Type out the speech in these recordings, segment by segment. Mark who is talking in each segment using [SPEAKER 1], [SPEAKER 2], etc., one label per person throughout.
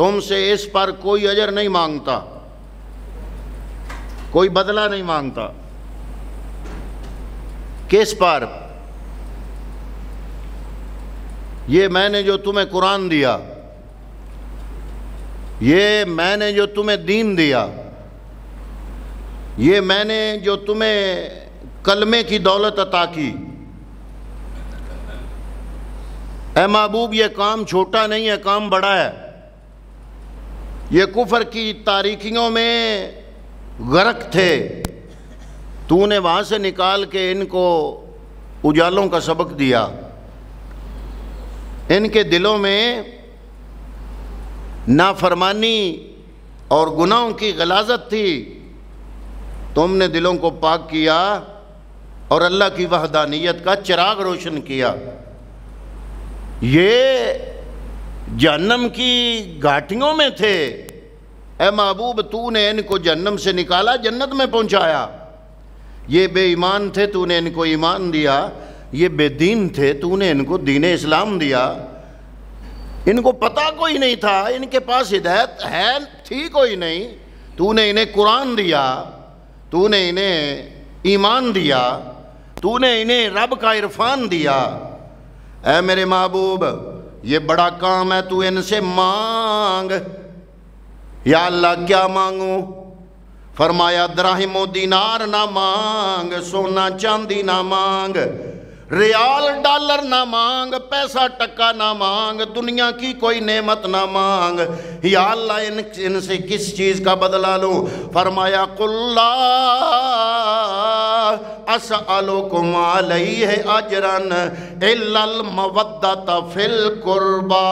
[SPEAKER 1] تم سے اس پر کوئی اجر نہیں مانگتا، کوئی بدلہ نہیں مانگتا۔ کس پر؟ یہ میں نے جو تمہیں قرآن دیا، یہ میں نے جو تمہیں دین دیا، یہ میں نے جو تمہیں کلمے کی دولت عطا کی۔ اے محبوب یہ کام چھوٹا نہیں ہے، کام بڑا ہے۔ یہ کفر کی تاریکیوں میں غرق تھے، تو نے وہاں سے نکال کے ان کو اجالوں کا سبق دیا۔ ان کے دلوں میں نافرمانی اور گناہوں کی غلاظت تھی، تم نے دلوں کو پاک کیا اور اللہ کی وحدانیت کا چراغ روشن کیا۔ یہ جہنم کی گھاٹیوں میں تھے، اے محبوب تو نے ان کو جہنم سے نکالا، جنت میں پہنچایا۔ یہ بے ایمان تھے، تو نے ان کو ایمان دیا۔ یہ بے دین تھے، تو نے ان کو دین اسلام دیا۔ ان کو پتہ کوئی نہیں تھا، ان کے پاس ہدایت تھی کوئی نہیں، تو نے انہیں قرآن دیا، تو نے انہیں ایمان دیا، تو نے انہیں رب کا عرفان دیا۔ اے میرے محبوب یہ بڑا کام ہے، تو ان سے مانگ۔ یا اللہ کیا مانگوں؟ فرمایا دراہم و دینار نہ مانگ، سونا چاندی نہ مانگ، ریال ڈالر نہ مانگ، پیسہ ٹکا نہ مانگ، دنیا کی کوئی نعمت نہ مانگ۔ یا اللہ ان سے کس چیز کا بدلہ لوں؟ فرمایا قل لا اسألکم علیہ اجرا الا المودۃ فی القربی۔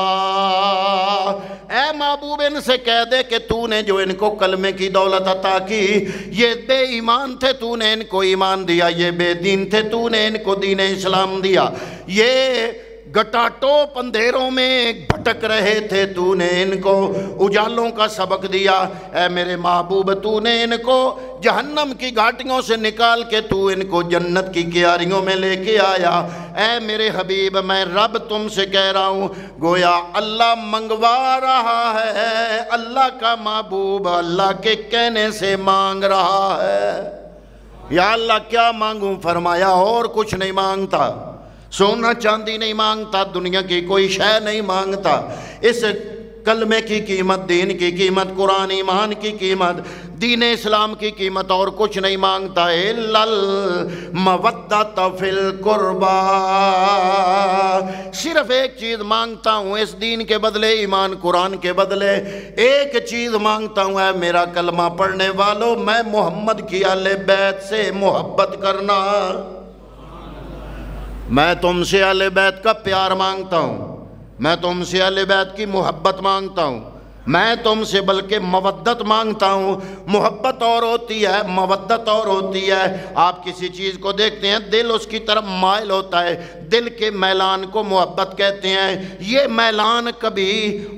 [SPEAKER 1] اے محبوب ان سے کہہ دے کہ تو نے جو ان کو کلمے کی دولت عطا کی، یہ بے ایمان تھے تو نے ان کو ایمان دیا، یہ بے دین تھے تو نے ان کو دین اسلام دیا، یہ گٹاٹوپ اندھیروں میں بھٹک رہے تھے تو نے ان کو اجالوں کا سبق دیا۔ اے میرے محبوب تو نے ان کو جہنم کی گھاٹیوں سے نکال کے تو ان کو جنت کی کیاریوں میں لے کے آیا۔ اے میرے حبیب میں رب تم سے کہہ رہا ہوں، گویا اللہ منگوا رہا ہے، اللہ کا محبوب اللہ کے کہنے سے مانگ رہا ہے۔ یا اللہ کیا مانگوں؟ فرمایا اور کچھ نہیں مانگتا، سونا چاندی نہیں مانگتا، دنیا کی کوئی شے نہیں مانگتا۔ اس کلمے کی قیمت، دین کی قیمت، قرآن ایمان کی قیمت، دین اسلام کی قیمت اور کچھ نہیں مانگتا۔ الا المودۃ فی القربی، صرف ایک چیز مانگتا ہوں اس دین کے بدلے، ایمان قرآن کے بدلے ایک چیز مانگتا ہوں، اے میرا کلمہ پڑھنے والوں، میں محمد کی اہل بیت سے محبت کرنا۔ میں تم سے اہل بیت کا پیار مانگتا ہوں، میں تم سے اہل بیت کی محبت مانگتا ہوں، میں تم سے بلکہ مودت مانگتا ہوں۔ محبت اور ہوتی ہے، مودت اور ہوتی ہے۔ آپ کسی چیز کو دیکھتے ہیں، دل اس کی طرف مائل ہوتا ہے، دل کے میلان کو محبت کہتے ہیں۔ یہ میلان کبھی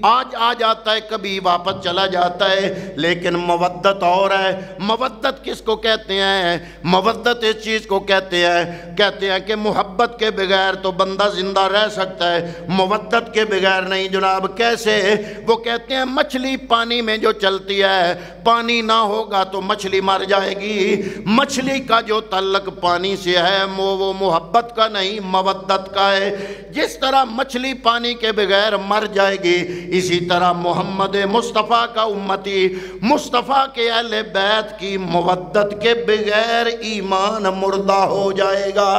[SPEAKER 1] آج آ جاتا ہے، کبھی واپس چلا جاتا ہے، لیکن مودت اور ہے۔ مودت کس کو کہتے ہیں؟ مودت اس چیز کو کہتے ہیں کہ محبت کے بغیر تو بندہ زندہ رہ سکتا ہے، مودت کے بغیر نہیں جناب۔ کیسے؟ وہ کہتے ہیں مچھلی پانی میں جو چلتی ہے، پانی نہ ہوگا تو مچھلی مر جائے گی۔ مچھلی کا جو تعلق پانی سے ہے وہ محبت کا نہیں، مودت کا ہے۔ جس طرح مچھلی پانی کے بغیر مر جائے گی، اسی طرح محمد مصطفیٰ کا امتی، مصطفیٰ کے اہل بیت کی مودت کے بغیر ایمان مردہ ہو جائے گا۔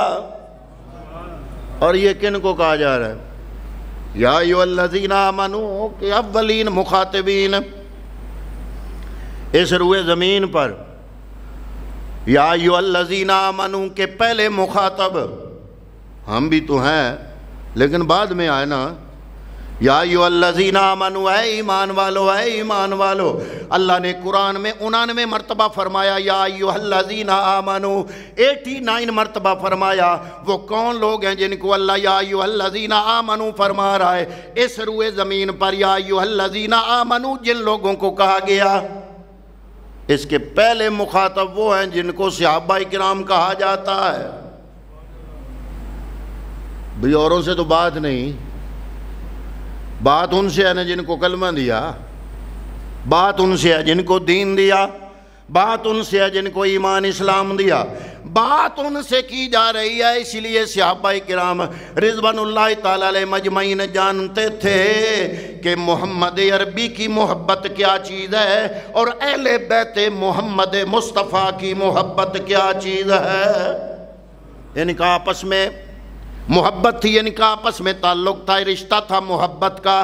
[SPEAKER 1] اور یہ کن کو کہا جا رہا ہے؟ یا ایھا الذین آمنوا کہ اولین مخاطبین اس روئے زمین پر، یا ایھا الذین آمنوا کہ پہلے مخاطب ہم بھی تو ہیں لیکن بعد میں آئے نا۔ یا ایھا الذین آمنوا اے ایمان والو، اے ایمان والو۔ اللہ نے قرآن میں 99 مرتبہ فرمایا یا ایھا الذین آمنوا، 89 مرتبہ فرمایا۔ وہ کون لوگ ہیں جن کو اللہ یا ایھا الذین آمنوا فرما رہا ہے؟ اس روئے زمین پر یا ایھا الذین آمنوا جن لوگوں کو کہا گیا، اس کے پہلے مخاطب وہ ہیں جن کو صحابہ کرام کہا جاتا ہے۔ بھی اوروں سے تو بات نہیں، بات ان سے ہے نا جن کو کلمہ دیا۔ بات ان سے ہے جن کو دین دیا، بات ان سے ہے جن کو ایمان اسلام دیا، بات ان سے کی جا رہی ہے۔ اس لیے صحابہ کرام رضوان اللہ تعالی علیہ مجمعین جانتے تھے کہ محمد عربی کی محبت کیا چیز ہے اور اہل بیت محمد مصطفیٰ کی محبت کیا چیز ہے۔ ان کا آپس میں محبت تھی، ان کا آپس میں تعلق تھا، رشتہ تھا محبت کا۔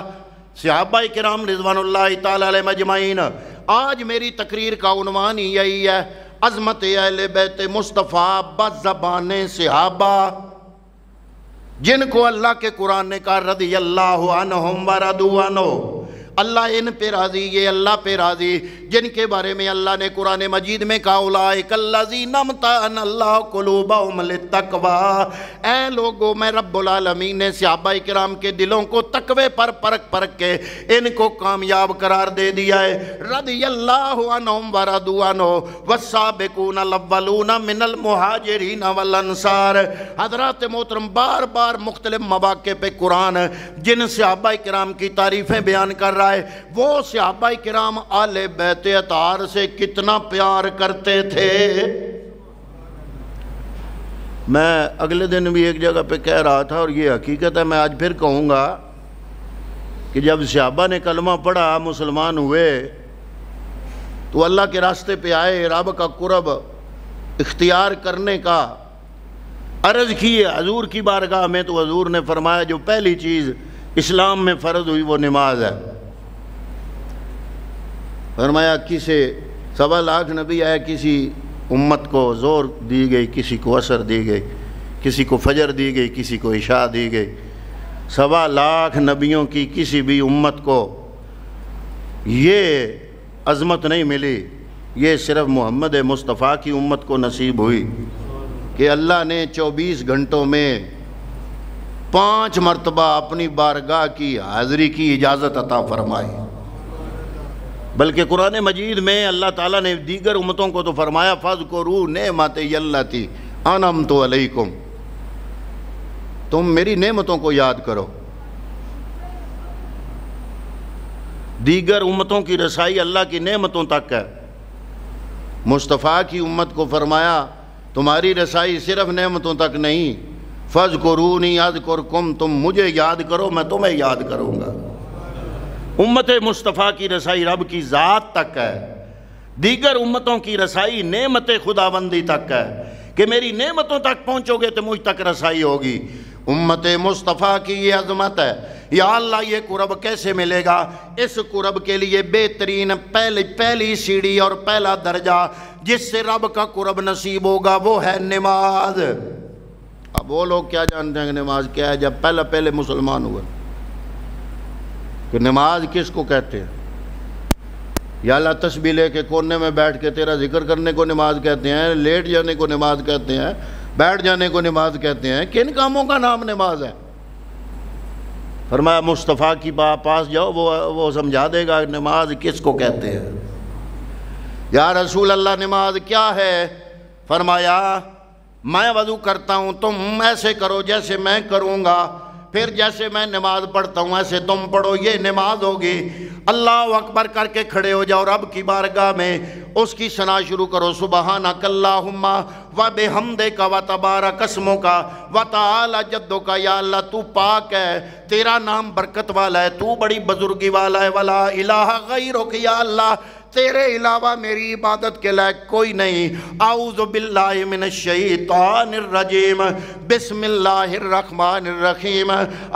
[SPEAKER 1] صحابہ کرام رضوان اللہ تعالی علیہ مجمعین، آج میری تقریر کا عنوان ہی یہی ہے، عظمت اہل بیت مصطفیٰ بزبان صحابہ، جن کو اللہ کے قرآن نے کہا رضی اللہ عنہم ورضوا عنہ، اللہ ان پہ راضی، یہ اللہ پہ راضی، جن کے بارے میں اللہ نے قرآن مجید میں کہا اولئک الذین امتحن اللہ قلوبہم للتقوی، اے لوگو میں رب العالمین نے صحابہ کرام کے دلوں کو تقوی پر پرکھ پرکھ کے ان کو کامیاب قرار دے دیا ہے۔ رضی اللہ عنہم ورضوا عنہ والسابقون الاولون من المہاجرین والانصار۔ حضرات محترم، بار بار مختلف مواقع پہ قرآن جن صحابہ کرام کی تعریفیں بیان کر رہا ہے، وہ صحابہ کرام آل بیت اطہار سے کتنا پیار کرتے تھے۔ میں اگلے دن بھی ایک جگہ پہ کہہ رہا تھا، اور یہ حقیقت ہے، میں آج پھر کہوں گا کہ جب صحابہ نے کلمہ پڑھا، مسلمان ہوئے، تو اللہ کے راستے پہ آئے، رب کا قرب اختیار کرنے کا عرض کیے حضور کی بارگاہ میں، تو حضور نے فرمایا جو پہلی چیز اسلام میں فرض ہوئی وہ نماز ہے۔ فرمایا کسی 1.25 لاکھ نبی آئے، کسی امت کو زور دی گئی، کسی کو عصر دی گئی، کسی کو فجر دی گئی، کسی کو عشاء دی گئی۔ 1.25 لاکھ نبیوں کی کسی بھی امت کو یہ عظمت نہیں ملی، یہ صرف محمد مصطفیٰ کی امت کو نصیب ہوئی کہ اللہ نے 24 گھنٹوں میں 5 مرتبہ اپنی بارگاہ کی حاضری کی اجازت عطا فرمائی۔ بلکہ قرآن مجید میں اللہ تعالیٰ نے دیگر امتوں کو تو فرمایا فَاذْكُرُوا نِعْمَتِيَ الَّتِي أَنْعَمْتُ عَلَيْكُمْ، تم میری نعمتوں کو یاد کرو۔ دیگر امتوں کی رسائی اللہ کی نعمتوں تک ہے، مصطفیٰ کی امت کو فرمایا تمہاری رسائی صرف نعمتوں تک نہیں، فَاذْكُرُونِي أَذْكُرْكُمْ، تم مجھے یاد کرو میں تمہیں یاد کروں گا۔ امت مصطفیٰ کی رسائی رب کی ذات تک ہے، دیگر امتوں کی رسائی نعمت خداوندی تک ہے کہ میری نعمتوں تک پہنچو گے تو مجھ تک رسائی ہوگی۔ امت مصطفیٰ کی یہ عظمت ہے۔ یا اللہ یہ قرب کیسے ملے گا؟ اس قرب کے لیے بہترین پہلی سیڑھی اور پہلا درجہ جس سے رب کا قرب نصیب ہوگا وہ ہے نماز۔ اب وہ لوگ کیا جانتے ہیں کہ نماز کیا ہے؟ جب پہلے مسلمان ہوئے کہ نماز کس کو کہتے ہیں؟ یا اللہ تسبیح لے کے کونے میں بیٹھ کے تیرا ذکر کرنے کو نماز کہتے ہیں، لیٹ جانے کو نماز کہتے ہیں، بیٹھ جانے کو نماز کہتے ہیں، کن کاموں کا نام نماز ہے؟ فرمایا مصطفیٰ کی پاس جاؤ، وہ سمجھا دے گا نماز کس کو کہتے ہیں۔ یا رسول اللہ نماز کیا ہے؟ فرمایا میں وضو کرتا ہوں، تم ایسے کرو جیسے میں کروں گا، پھر جیسے میں نماز پڑھتا ہوں ایسے تم پڑھو، یہ نماز ہوگی۔ اللہ اکبر کر کے کھڑے ہو جاؤ رب کی بارگاہ میں، اس کی ثنا شروع کرو، سبحانک اللہم وبحمدک وتبارک اسمک وتعالی جدک، یا اللہ تو پاک ہے، تیرا نام برکت والا ہے، تو بڑی بزرگی والا ہے، ولا الہ غیرک، یا اللہ تیرے علاوہ میری عبادت کے لائق کوئی نہیں۔ اعوذ باللہ من الشیطان الرجیم، بسم اللہ الرحمن الرحیم۔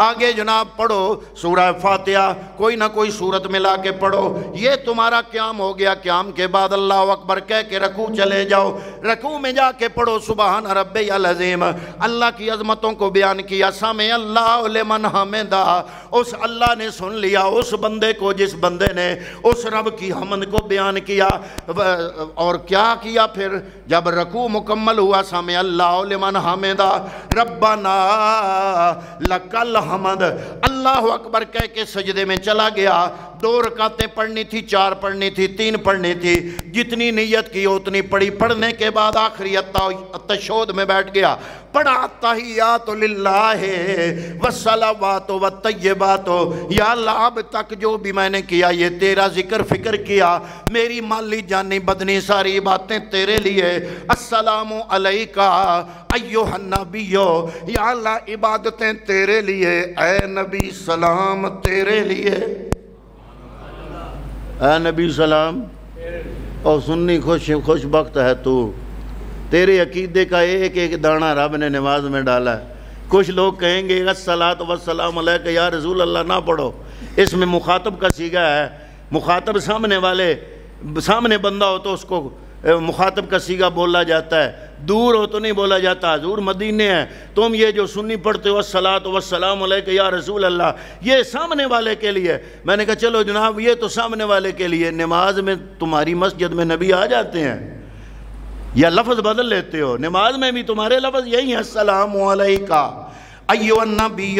[SPEAKER 1] آگے جناب پڑھو سورہ فاتحہ، کوئی نہ کوئی سورت ملا کے پڑھو، یہ تمہارا قیام ہو گیا۔ قیام کے بعد اللہ اکبر کہہ کے رکوع چلے جاؤ، رکوع میں جا کے پڑھو سبحان ربی العظیم، اللہ کی عظمتوں کو بیان کیا، سمع اللہ لمن حمدہ، اس اللہ نے سن لیا اس بندے کو جس بندے نے اس رب کی حمد کو بیان کیا۔ اور کیا کیا پھر جب رکوع مکمل ہوا؟ سمع اللہ لمن حمدہ ربنا لک الحمد، اللہ اکبر کہہ کے سجدے میں چلا گیا۔ 2 رکعتیں پڑھنی تھی، 4 پڑھنی تھی، 3 پڑھنی تھی، جتنی نیت کی اتنی پڑھی۔ پڑھنے کے بعد آخری تشہد میں بیٹھ گیا، پڑھا تحیات للہ والصلوات والطیبات، یا اللہ اب تک جو بھی میں نے کیا یہ تیرا ذکر فکر کیا، میری مالی جانی بدنی ساری باتیں تیرے لیے، السلام علیکہ ایھا النبی، یا اللہ عبادتیں تیرے لیے، اے نبی سلام تیرے لیے، اے نبی سلام۔ اور سنی خوش بخت ہے تو، تیرے عقیدے کا ایک ایک دانہ رب نے نماز میں ڈالا ہے۔ کچھ لوگ کہیں گے الصلاۃ والسلام علیک یا رسول اللہ نہ پڑھو، اس میں مخاطب کا صیغہ ہے، مخاطب سامنے بندہ ہو تو اس کو مخاطب کا صیغہ بولا جاتا ہے، دور ہو تو نہیں بولا جاتا۔ حضور مدینے ہے، تم یہ جو سنی پڑھتے ہو الصلاۃ والسلام علیک یا رسول اللہ، یہ سامنے والے کے لیے۔ میں نے کہا چلو جناب یہ تو سامنے والے کے لیے، نماز میں تمہاری مسجد میں نبی آ جاتے ہیں یا لفظ بدل لیتے ہو؟ نماز میں بھی تمہارے لفظ یہی ہیں، السلام علیکہ ایھا النبی۔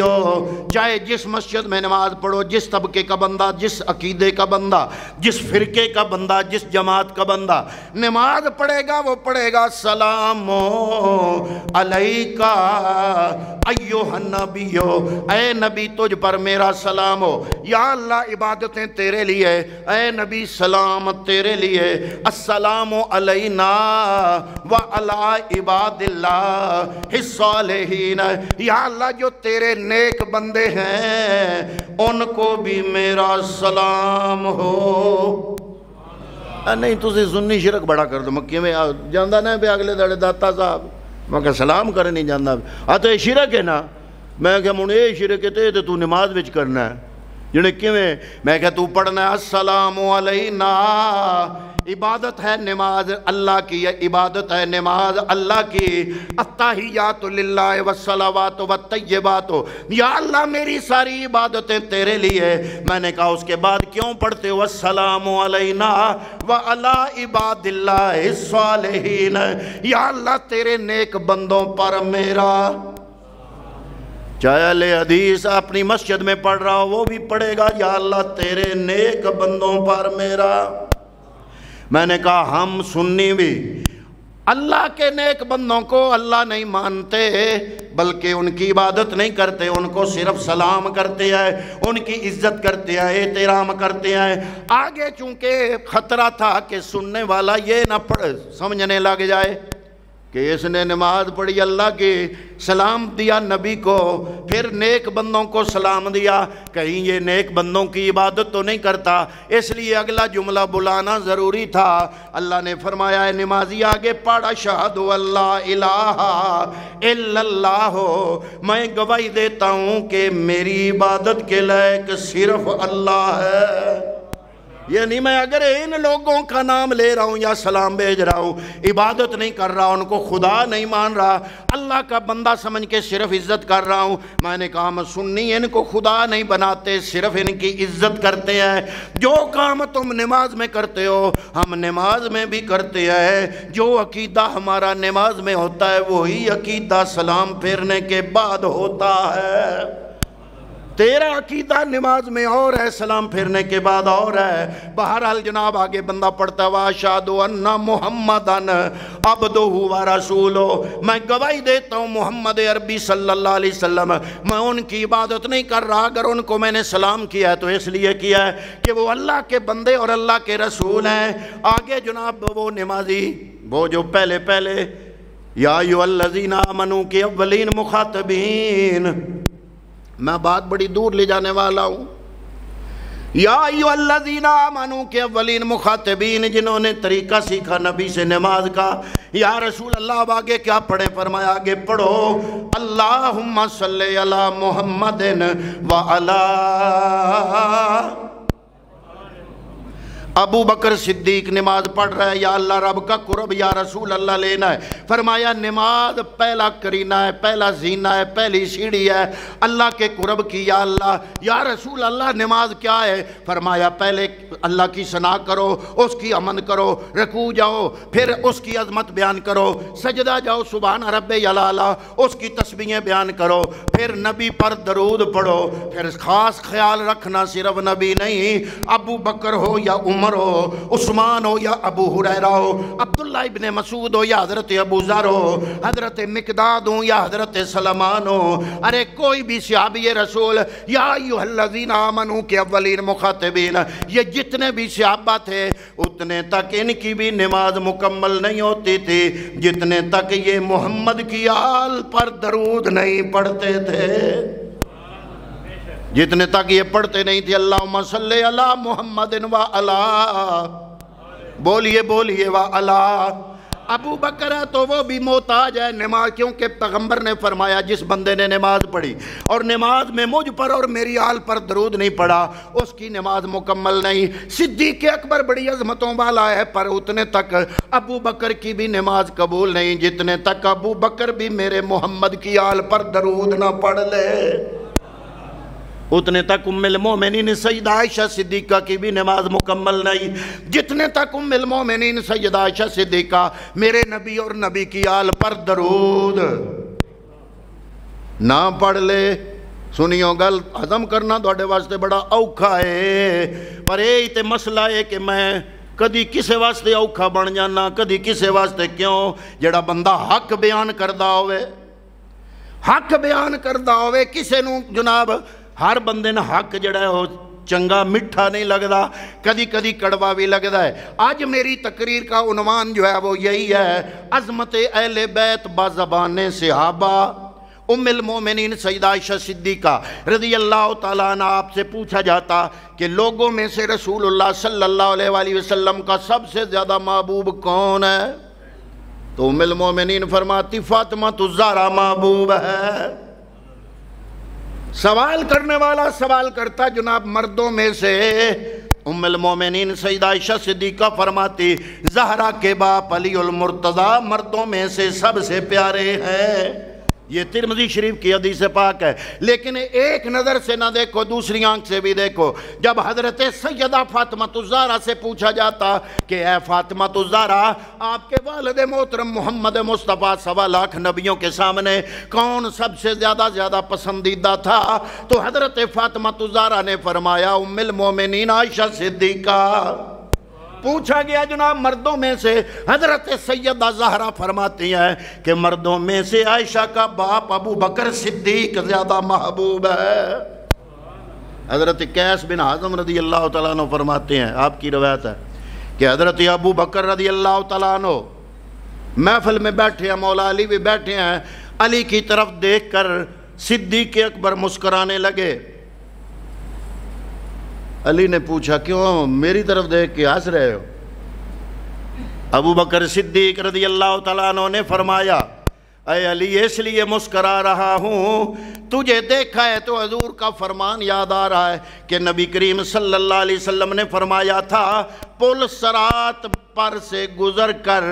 [SPEAKER 1] چاہے جس مسجد میں نماز پڑھو، جس طبقے کا بندہ، جس عقیدے کا بندہ، جس فرقے کا بندہ، جس جماعت کا بندہ نماز پڑھے گا، وہ پڑھے گا السلام علیکہ ایھا النبی، اے نبی تجھ پر میرا سلام ہو، یا اللہ عبادتیں تیرے لیے، اے نبی سلام تیرے لیے، السلام علینا وعلی عباد اللہ الصالحین، یا اللہ جو تیرے نیک بندے ہیں ان کو بھی میرا سلام ہو۔ نہیں تُسی سنی شرک بڑا کر دو، مکے میں جاندہ نہیں پہ اگلے داڑے داتا صاحب میں کہا سلام کرے نہیں جاندہ، تو یہ شرک ہے نا۔ میں کہا مجھے یہ شرک ہے تو نماز بچ کرنا ہے جنہیں کیویں؟ میں کہا تو پڑھنا ہے السلام علینا، عبادت ہے نماز اللہ کی، عبادت ہے نماز اللہ کی، التحیات للہ والصلوات والطیبات، یا اللہ میری ساری عبادتیں تیرے لیے۔ میں نے کہا اس کے بعد کیوں پڑھتے ہو السلام علینا وعلی عباد اللہ الصالحین، یا اللہ تیرے نیک بندوں پر میرا۔ چاہے اہل حدیث اپنی مسجد میں پڑھ رہا ہو وہ بھی پڑھے گا یا اللہ تیرے نیک بندوں پر میرا۔ میں نے کہا ہم سنی بھی اللہ کے نیک بندوں کو اللہ نہیں مانتے، بلکہ ان کی عبادت نہیں کرتے، ان کو صرف سلام کرتے ہیں، ان کی عزت کرتے ہیں، احترام کرتے ہیں۔ آگے چونکہ خطرہ تھا کہ سننے والا یہ نہ سمجھنے لگ جائے کہ اس نے نماز پڑھی اللہ کی، سلام دیا نبی کو، پھر نیک بندوں کو سلام دیا، کہیں یہ نیک بندوں کی عبادت تو نہیں کرتا، اس لیے اگلا جملہ بلانا ضروری تھا۔ اللہ نے فرمایا ہے نمازی آگے پڑھ اشہد اللہ الہ الا اللہ، میں گواہی دیتا ہوں کہ میری عبادت کے لائق صرف اللہ ہے۔ یعنی میں اگر ان لوگوں کا نام لے رہا ہوں یا سلام بھیج رہا ہوں، عبادت نہیں کر رہا، ان کو خدا نہیں مان رہا، اللہ کا بندہ سمجھ کے صرف عزت کر رہا ہوں۔ میں نے کہا ہم سنی ان کو خدا نہیں بناتے، صرف ان کی عزت کرتے ہیں۔ جو کام تم نماز میں کرتے ہو ہم نماز میں بھی کرتے ہیں، جو عقیدہ ہمارا نماز میں ہوتا ہے وہی عقیدہ سلام پھیرنے کے بعد ہوتا ہے۔ تیرا عقیدہ نماز میں اور ہے، سلام پھیرنے کے بعد اور ہے۔ بہرحال جناب آگے بندہ پڑھتا ہوا اشہد ان محمدن عبدہ و رسولہ، میں گواہی دیتا ہوں محمد عربی صلی اللہ علیہ وسلم، میں ان کی عبادت نہیں کر رہا، اگر ان کو میں نے سلام کیا ہے تو اس لیے کیا ہے کہ وہ اللہ کے بندے اور اللہ کے رسول ہیں۔ آگے جناب وہ نمازی وہ جو پہلے یا ایھا الذین آمنوا کے اولین مخاطبین، میں بات بڑی دور لے جانے والا ہوں، یا ایھا الذین آمنوا کے اولین مخاطبین جنہوں نے طریقہ سیکھا نبی سے نماز کا۔ یا رسول اللہ اب آگے کیا پڑھیں؟ فرمایا آگے پڑھو اللہم صلی علی محمد وعلی ابو بکر صدیق نماز پڑھ رہا ہے، یا اللہ رب کا قرب یا رسول اللہ لینا ہے۔ فرمایا نماز پہلا کرینہ ہے، پہلا زینہ ہے، پہلی سیڑھی ہے اللہ کے قرب کی۔ یا اللہ، یا رسول اللہ نماز کیا ہے؟ فرمایا پہلے اللہ کی ثنا کرو، اس کی امن کرو، رکوع جاؤ، پھر اس کی عظمت بیان کرو، سجدہ جاؤ سبحان رب الاعلیٰ، اس کی تسبیحیں بیان کرو، پھر نبی پر درود پڑھو۔ پھر خاص خیال رکھنا صرف نبی نہیں، ابو بکر ہو یا عمر ہو، عثمان ہو یا ابو ہریرہ ہو، عبداللہ ابن مسعود ہو یا حضرت ابو ذر ہو، حضرت مقداد ہو یا حضرت سلمان ہو، ارے کوئی بھی صحابی رسول، یا ایھا الذین آمنوا کے اولین مخاطبین، یہ جتنے بھی صحابہ تھے اتنے تک ان کی بھی نماز مکمل نہیں ہوتی تھی جتنے تک یہ محمد کی آل پر درود نہیں پڑھتے تھے، جتنے تک یہ پڑھتے نہیں تھے اللہم صلی علی محمد و علی، بولیے بولیے و علی۔ ابو بکر ہے تو وہ بھی محتاج ہے نماز، کیونکہ پیغمبر نے فرمایا جس بندے نے نماز پڑھی اور نماز میں مجھ پر اور میری آل پر درود نہیں پڑھا اس کی نماز مکمل نہیں۔ صدیق اکبر بڑی عظمتوں والا ہے، پر اتنے تک ابو بکر کی بھی نماز قبول نہیں جتنے تک ابو بکر بھی میرے محمد کی آل پر درود نہ پڑھ لے، اتنے تک ام المومنین سیدہ عائشہ صدیقہ کی بھی نماز مکمل نہیں، جتنے تک ام المومنین سیدہ عائشہ صدیقہ میرے نبی اور نبی کی آل پر درود نہ پڑھ لے۔ سنیو گل ہضم کرنا تواڈے واسطے بڑا اوکھا ہے، پر یہ تے مسئلہ ہے کہ میں کدی کسے واسطے اوکھا بن جانا، کدی کسے واسطے کیوں؟ جڑا بندہ حق بیان کردہ ہوئے، حق بیان کردہ ہوئے، کسے نو جناب ہر بندے نے حق جڑا ہے وہ چنگا مٹھا نہیں لگدا، کدی کدی کڑوا بھی لگدا ہے۔ آج میری تقریر کا عنوان جو ہے وہ یہی ہے، عظمت اہل بیت بازبان صحابہ۔ ام المومنین سیدہ عائشہ صدیقہ رضی اللہ تعالیٰ عنہ آپ سے پوچھا جاتا کہ لوگوں میں سے رسول اللہ صلی اللہ علیہ وآلہ وسلم کا سب سے زیادہ محبوب کون ہے؟ تو ام المومنین فرماتی فاطمہ الزہرا محبوب ہے۔ سوال کرنے والا سوال کرتا جناب مردوں میں سے، ام المومنین سیدہ عائشہ صدیقہ فرماتی زہرا کے باپ علی المرتضی مردوں میں سے سب سے پیارے ہیں۔ یہ ترمذی شریف کی حدیث پاک ہے، لیکن ایک نظر سے نہ دیکھو دوسری آنکھ سے بھی دیکھو۔ جب حضرت سیدہ فاطمہ الزہرا سے پوچھا جاتا کہ اے فاطمہ الزہرا آپ کے والد محترم محمد مصطفیٰ 1.25 لاکھ نبیوں کے سامنے کون سب سے زیادہ پسندیدہ تھا، تو حضرت فاطمہ الزہرا نے فرمایا ام المومنین عائشہ صدیقہ۔ پوچھا گیا جناب مردوں میں سے، حضرت سیدہ زہرا فرماتی ہیں کہ مردوں میں سے عائشہ کا باپ ابو بکر صدیق زیادہ محبوب ہے۔ حضرت قیس بن حازم رضی اللہ تعالیٰ عنہ فرماتے ہیں، آپ کی روایت ہے کہ حضرت ابو بکر رضی اللہ تعالیٰ عنہ محفل میں بیٹھے ہیں، مولا علی بھی بیٹھے ہیں، علی کی طرف دیکھ کر صدیق اکبر مسکرانے لگے۔ علی نے پوچھا کیوں میری طرف دیکھ کے ہنس رہے ہو؟ ابو بکر صدیق رضی اللہ تعالیٰ عنہ نے فرمایا اے علی اس لیے مسکرا رہا ہوں تجھے دیکھا ہے تو حضور کا فرمان یاد آ رہا ہے کہ نبی کریم صلی اللہ علیہ وسلم نے فرمایا تھا پل صراط پر سے گزر کر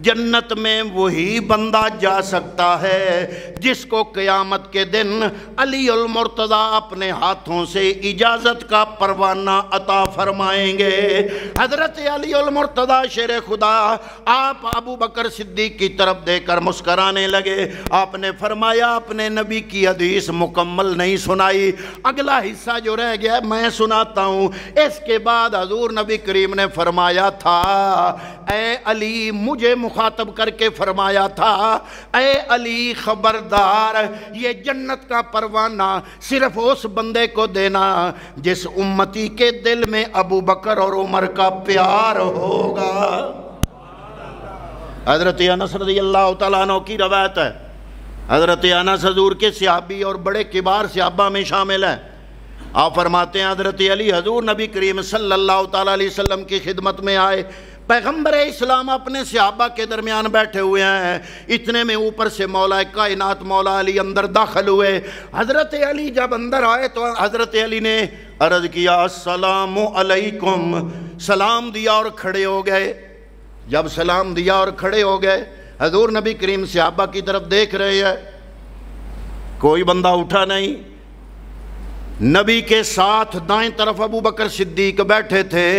[SPEAKER 1] جنت میں وہی بندہ جا سکتا ہے جس کو قیامت کے دن علی المرتضی اپنے ہاتھوں سے اجازت کا پروانہ عطا فرمائیں گے۔ حضرت علی المرتضی شیر خدا آپ ابو بکر صدیق کی طرف دے کر مسکرانے لگے۔ آپ نے فرمایا اپنے نبی کی حدیث مکمل نہیں سنائی، اگلا حصہ جو رہ گیا میں سناتا ہوں۔ اس کے بعد حضور نبی کریم نے فرمایا تھا اے علی، مجھے مخاطب کر کے فرمایا تھا اے علی خبردار، یہ جنت کا پروانہ صرف اس بندے کو دینا جس امتی کے دل میں ابو بکر اور عمر کا پیار ہوگا۔ حضرت انس رضی اللہ تعالیٰ عنہ کی روایت ہے، حضرت انس حضور کے صحابی اور بڑے کبار صحابہ میں شامل ہیں۔ آپ فرماتے ہیں حضرت علی حضور نبی کریم صلی اللہ تعالیٰ علیہ وسلم کی خدمت میں آئے، پیغمبر اسلام اپنے صحابہ کے درمیان بیٹھے ہوئے ہیں، اتنے میں اوپر سے مولا کائنات مولا علی اندر داخل ہوئے۔ حضرت علی جب اندر آئے تو حضرت علی نے عرض کیا السلام علیکم، سلام دیا اور کھڑے ہو گئے۔ جب سلام دیا اور کھڑے ہو گئے، حضور نبی کریم صحابہ کی طرف دیکھ رہے ہیں، کوئی بندہ اٹھا نہیں۔ نبی کے ساتھ دائیں طرف ابو بکر صدیق بیٹھے تھے۔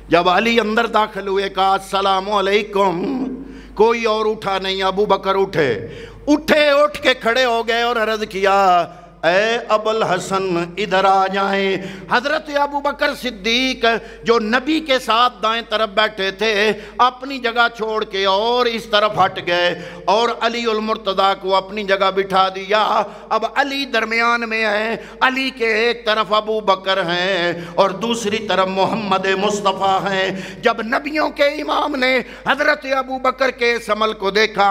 [SPEAKER 1] جب علی اندر داخل ہوئے، کہا السلام علیکم، کوئی اور اٹھا نہیں۔ ابو بکر اٹھے، اٹھ کے کھڑے ہو گئے اور عرض کیا، اے ابو الحسن ادھر آ جائیں۔ حضرت ابو بکر صدیق جو نبی کے ساتھ دائیں طرف بیٹھے تھے، اپنی جگہ چھوڑ کے اور اس طرف ہٹ گئے اور علی المرتضیٰ کو اپنی جگہ بٹھا دیا۔ اب علی درمیان میں ہے، علی کے ایک طرف ابو بکر ہیں اور دوسری طرف محمد مصطفیٰ ہیں۔ جب نبیوں کے امام نے حضرت ابو بکر کے اس عمل کو دیکھا،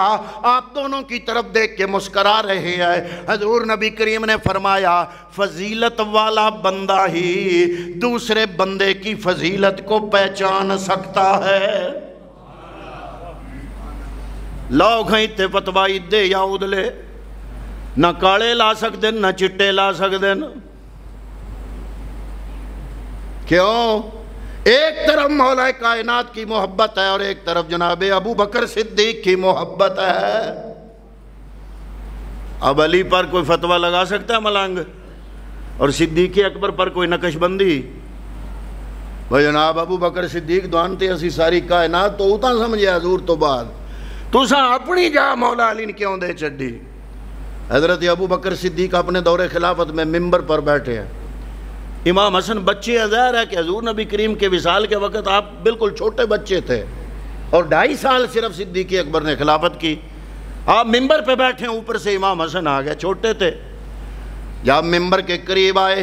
[SPEAKER 1] آپ دونوں کی طرف دیکھ کے مسکرا رہے ہیں۔ حضور نبی کریم نے فرمایا، فضیلت والا بندہ ہی دوسرے بندے کی فضیلت کو پہچان سکتا ہے۔ لاؤ کہیں تے فتوائی دے یا ادلے، نہ کاڑے لا سکتے نہ چٹے لا سکتے۔ کیوں؟ ایک طرف مولا کائنات کی محبت ہے اور ایک طرف جناب ابو بکر صدیق کی محبت ہے۔ اب علی پر کوئی فتویٰ لگا سکتا ہے ملنگ، اور صدیق اکبر پر کوئی نقش بندی؟ بھائی جناب ابو بکر صدیق دوانتے اسی ساری کائنات تو اتنا سمجھے حضور تو بعد تو سا اپنی جا مولا علی نے کیوں دے چڈی؟ حضرت ابو بکر صدیق اپنے دور خلافت میں ممبر پر بیٹھے ہیں۔ امام حسن بچے ظاہر ہے کہ حضور نبی کریم کے وصال کے وقت آپ بالکل چھوٹے بچے تھے، اور 2.5 سال صرف صدیق اکبر نے خلافت کی۔ آپ ممبر پہ بیٹھے ہیں، اوپر سے امام حسن آ گئے، چھوٹے تھے۔ جب ممبر کے قریب آئے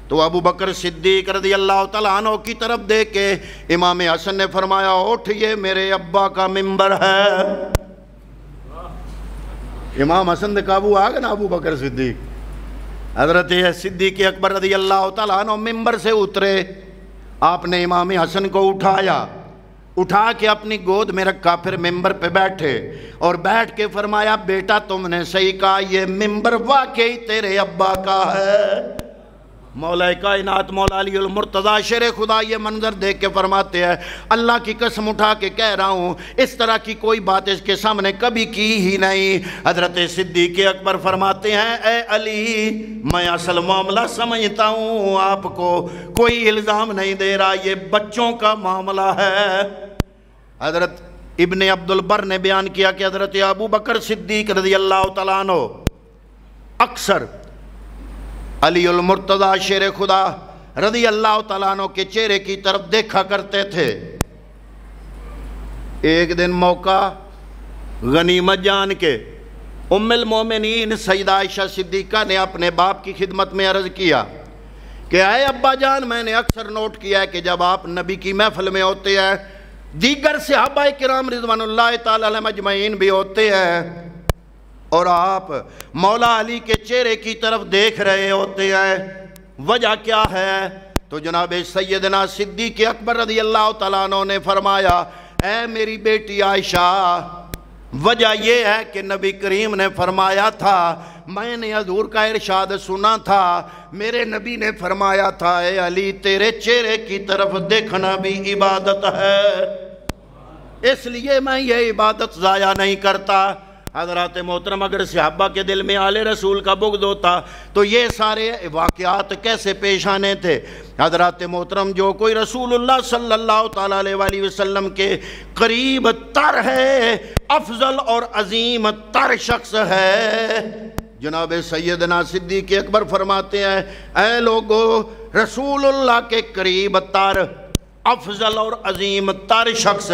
[SPEAKER 1] تو ابو بکر صدیق رضی اللہ تعالیٰ عنہ کی طرف دیکھ کے امام حسن نے فرمایا، اٹھ، یہ میرے ابا کا ممبر ہے۔ امام حسن دے قابو آ گئے نا ابو بکر صدیق۔ حضرت صدیق اکبر رضی اللہ تعالیٰ عنہ ممبر سے اترے، آپ نے امام حسن کو اٹھا کے اپنی گود میں رکھا، پھر ممبر پہ بیٹھے اور بیٹھ کے فرمایا، بیٹا تم نے صحیح کہا، یہ ممبر واقعی تیرے ابا کا ہے۔ مولا کائنات مولا علی المرتضیٰ شیر خدا یہ منظر دیکھ کے فرماتے ہیں، اللہ کی قسم اٹھا کے کہہ رہا ہوں، اس طرح کی کوئی بات اس کے سامنے کبھی کی ہی نہیں۔ حضرت صدیق اکبر فرماتے ہیں، اے علی، میں اصل معاملہ سمجھتا ہوں، آپ کو کوئی الزام نہیں دے رہا، یہ بچوں کا معاملہ ہے۔ حضرت ابن عبد البر نے بیان کیا کہ حضرت ابو بکر صدیق رضی اللہ تعالیٰ عنہ اکثر علی المرتضیٰ شیر خدا رضی اللہ تعالیٰ عنہ کے چہرے کی طرف دیکھا کرتے تھے۔ ایک دن موقع غنیمت جان کے ام المومنین سیدہ عائشہ صدیقہ نے اپنے باپ کی خدمت میں عرض کیا کہ اے ابا جان، میں نے اکثر نوٹ کیا ہے کہ جب آپ نبی کی محفل میں ہوتے ہیں، دیگر صحابہ کرام رضوان اللہ تعالی علیہم اجمعین بھی ہوتے ہیں، اور آپ مولا علی کے چہرے کی طرف دیکھ رہے ہوتے ہیں، وجہ کیا ہے؟ تو جناب سیدنا صدیق اکبر رضی اللہ تعالیٰ عنہ نے فرمایا، اے میری بیٹی عائشہ، وجہ یہ ہے کہ نبی کریم نے فرمایا تھا، میں نے حضور کا ارشاد سنا تھا، میرے نبی نے فرمایا تھا، اے علی، تیرے چہرے کی طرف دیکھنا بھی عبادت ہے، اس لیے میں یہ عبادت ضائع نہیں کرتا۔ حضرات محترم، اگر صحابہ کے دل میں آل رسول کا بغض ہوتا تو یہ سارے واقعات کیسے پیش آنے تھے؟ حضرات محترم، جو کوئی رسول اللہ صلی اللہ تعالیٰ علیہ وسلم کے قریب تر ہے، افضل اور عظیم تر شخص ہے، جناب سیدنا صدیق اکبر فرماتے ہیں، اے لوگو، رسول اللہ کے قریب تر، افضل اور عظیم تر شخص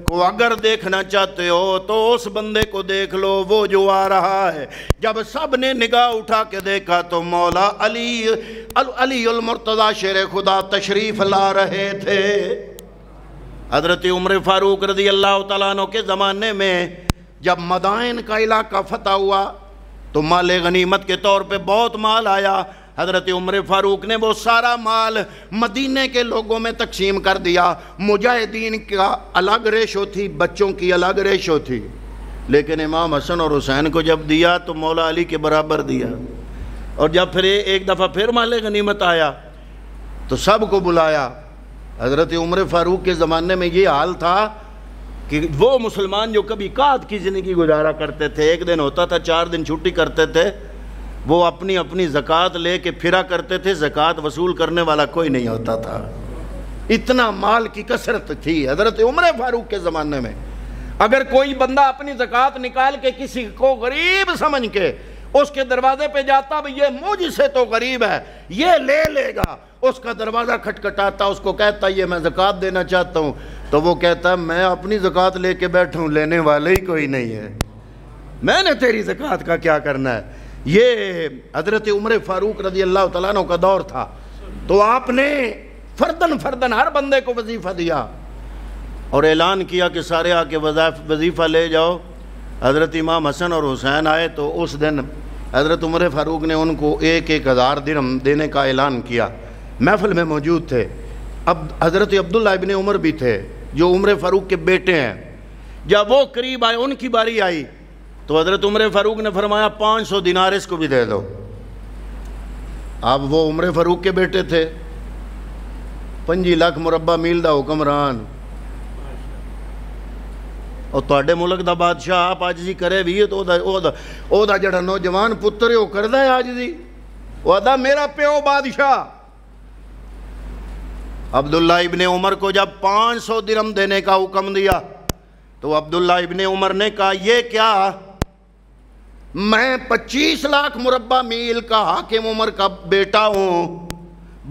[SPEAKER 1] کو اگر دیکھنا چاہتے ہو تو اس بندے کو دیکھ لو، وہ جو آ رہا ہے۔ جب سب نے نگاہ اٹھا کے دیکھا تو مولا علی المرتضیٰ شیر خدا تشریف لا رہے تھے۔ حضرت عمر فاروق رضی اللہ تعالیٰ عنہ کے زمانے میں جب مدائن کا علاقہ فتح ہوا تو مال غنیمت کے طور پہ بہت مال آیا۔ حضرت عمر فاروق نے وہ سارا مال مدینے کے لوگوں میں تقسیم کر دیا۔ مجاہدین کا الگ ریشو تھی، بچوں کی الگ ریشو تھی، لیکن امام حسن اور حسین کو جب دیا تو مولا علی کے برابر دیا۔ اور جب پھر ایک دفعہ پھر مال غنیمت آیا تو سب کو بلایا، حضرت عمر فاروق کے زمانے میں یہ حال تھا کہ وہ مسلمان جو کبھی قحط کی زندگی گزارا کرتے تھے، ایک دن ہوتا تھا 4 دن چھٹی کرتے تھے، وہ اپنی اپنی زکوٰۃ لے کے پھرا کرتے تھے، زکوٰۃ وصول کرنے والا کوئی نہیں ہوتا تھا، اتنا مال کی کثرت تھی حضرت عمر فاروق کے زمانے میں۔ اگر کوئی بندہ اپنی زکوٰۃ نکال کے کسی کو غریب سمجھ کے اس کے دروازے پہ جاتا، بھی یہ مجھ سے تو غریب ہے، یہ لے لے گا، اس کا دروازہ کھٹکھٹاتا، اس کو کہتا یہ میں زکوٰۃ دینا چاہتا ہوں، تو وہ کہتا میں اپنی زکوٰۃ لے کے بیٹھا ہوں، لینے والے ہی کوئی نہیں ہے، میں نے تیری زکوٰۃ کا کیا کرنا ہے۔ یہ حضرت عمر فاروق رضی اللہ تعالیٰ عنہ کا دور تھا، تو آپ نے فردن ہر بندے کو وظیفہ دیا اور اعلان کیا کہ سارے آ کے وظیفہ لے جاؤ۔ حضرت امام حسن اور حسین آئے تو اس دن حضرت عمر فاروق نے ان کو 1,000 درہم دینے کا اعلان کیا، محفل میں موجود تھے۔ اب حضرت عبداللہ ابن عمر بھی تھے جو عمر فاروق کے بیٹے ہیں، جب وہ قریب آئے، ان کی باری آئی، تو حضرت عمر فاروق نے فرمایا 500 دینار اس کو بھی دے دو۔ اب وہ عمر فاروق کے بیٹے تھے، 25 لاکھ مربع میل دا حکمران، اور تواڈے ملک دا بادشاہ آپ عاجزی کرے بھی تو او دا جڑا نوجوان پتر ہے وہ کردا ہے عاجزی، وہ آدھا میرا پیو بادشاہ۔ عبداللہ ابن عمر کو جب 500 درہم دینے کا حکم دیا تو عبداللہ ابن عمر نے کہا یہ کیا، میں 25 لاکھ مربع میل کا حاکم عمر کا بیٹا ہوں،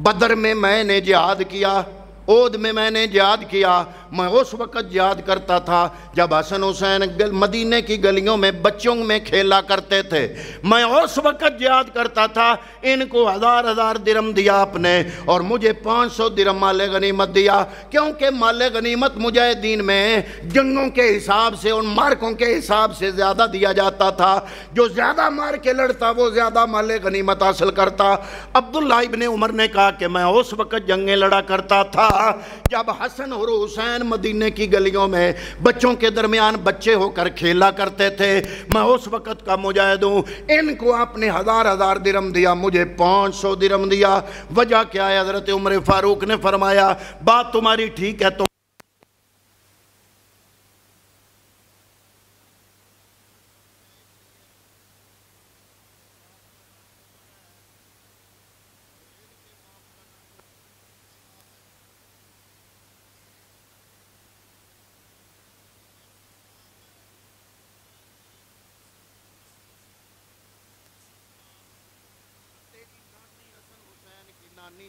[SPEAKER 1] بدر میں نے جہاد کیا، عہد میں نے جہاد کیا، میں اس وقت جہاد کرتا تھا جب حسن حسین مدینے کی گلیوں میں بچوں میں کھیلا کرتے تھے، میں اس وقت جہاد کرتا تھا، ان کو 1000 درہم دیا آپ نے اور مجھے 500 درہم مال غنیمت دیا، کیونکہ مال غنیمت مجاہدین میں جنگوں کے حساب سے، ان مارکوں کے حساب سے زیادہ دیا جاتا تھا، جو زیادہ مار کے لڑتا وہ زیادہ مال غنیمت حاصل کرتا۔ عبداللہ ابن عمر نے کہا کہ میں اس وقت جنگیں لڑا کرتا تھا جب حسن اور حسین مدینے کی گلیوں میں بچوں کے درمیان بچے ہو کر کھیلا کرتے تھے، میں اس وقت کا مجاہد ہوں، ان کو آپ نے 1000 درہم دیا، مجھے 500 درہم دیا۔ وجہ کیا ہے؟ حضرت عمر فاروق نے فرمایا بات تمہاری ٹھیک ہے،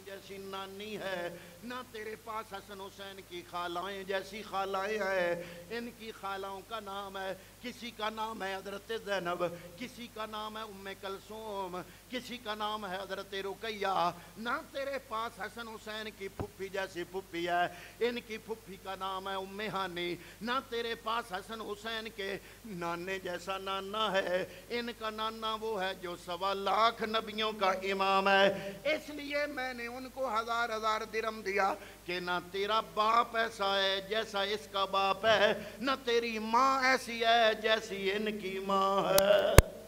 [SPEAKER 1] جیسی نانی ہے نہ تیرے پاس حسن حسین کی خالائیں جیسی خالائیں ہیں، ان کی خالاؤں کا نام ہے، کسی کا نام ہے حضرت زینب، کسی کا نام ہے ام کلثوم، کسی کا نام ہے حضرت رقیہ، نہ تیرے پاس حسن حسین کی پھپھی جیسی پھپھی ہے، ان کی پھپھی کا نام ہے ام ہانی، نہ تیرے پاس حسن حسین کے نانے جیسا نانا ہے، ان کا نانا وہ ہے جو 1.25 لاکھ نبیوں کا امام ہے، اس لیے میں نے ان کو 1000 درہم دیا کہ نہ تیرا باپ ایسا ہے جیسا اس کا باپ ہے، نہ تیری ماں ایسی ہے جیسی ان کی ماں ہے۔